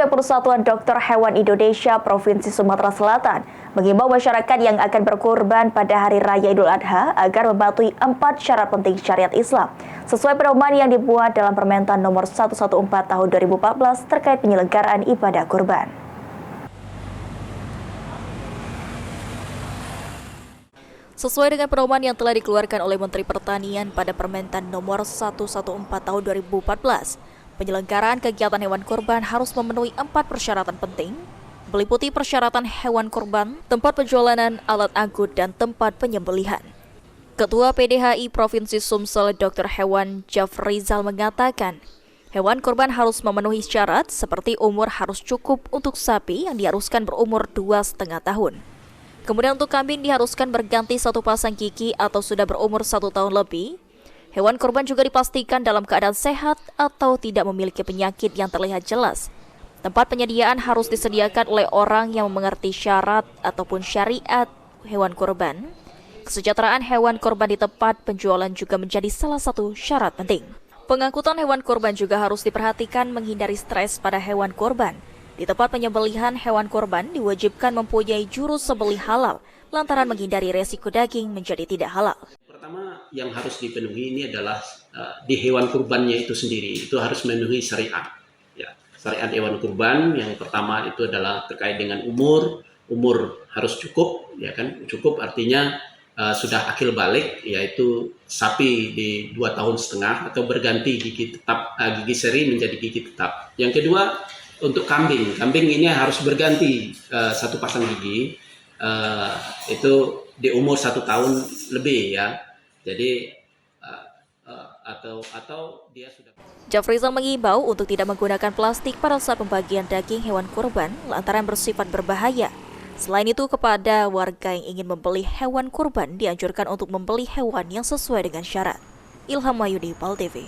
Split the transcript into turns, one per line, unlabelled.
Pihak Persatuan Dokter Hewan Indonesia Provinsi Sumatera Selatan mengimbau masyarakat yang akan berkurban pada Hari Raya Idul Adha agar mematuhi 4 syarat penting syariat Islam sesuai pedoman yang dibuat dalam Permentan Nomor 114 Tahun 2014 terkait penyelenggaraan ibadah kurban. Sesuai dengan pedoman yang telah dikeluarkan oleh Menteri Pertanian pada Permentan Nomor 114 Tahun 2014, penyelenggaraan kegiatan hewan kurban harus memenuhi 4 persyaratan penting, meliputi persyaratan hewan kurban, tempat penjualan alat angkut, dan tempat penyembelihan. Ketua PDHI Provinsi Sumsel Dr. Hewan Jafrizal mengatakan, hewan kurban harus memenuhi syarat seperti umur harus cukup untuk sapi yang diharuskan berumur 2,5 tahun. Kemudian untuk kambing diharuskan berganti 1 pasang gigi atau sudah berumur 1 tahun lebih. Hewan kurban juga dipastikan dalam keadaan sehat atau tidak memiliki penyakit yang terlihat jelas. Tempat penyediaan harus disediakan oleh orang yang mengerti syarat ataupun syariat hewan kurban. Kesejahteraan hewan kurban di tempat penjualan juga menjadi salah satu syarat penting. Pengangkutan hewan kurban juga harus diperhatikan menghindari stres pada hewan kurban. Di tempat penyembelihan hewan kurban diwajibkan mempunyai juru sembelih halal lantaran menghindari resiko daging menjadi tidak halal.
Pertama yang harus dipenuhi ini adalah di hewan kurbannya itu sendiri, itu harus memenuhi syariat. Ya, syariat hewan kurban yang pertama itu adalah terkait dengan umur harus cukup, ya kan? Cukup artinya sudah akil balik, yaitu sapi di 2,5 tahun atau berganti gigi tetap, gigi seri menjadi gigi tetap. Yang kedua untuk kambing ini harus berganti 1 pasang gigi, itu di umur 1 tahun lebih ya. Jadi atau dia sudah.
Jafrizal mengimbau untuk tidak menggunakan plastik pada saat pembagian daging hewan kurban lantaran bersifat berbahaya. Selain itu, kepada warga yang ingin membeli hewan kurban dianjurkan untuk membeli hewan yang sesuai dengan syarat. Ilham Mayudi, PAL TV.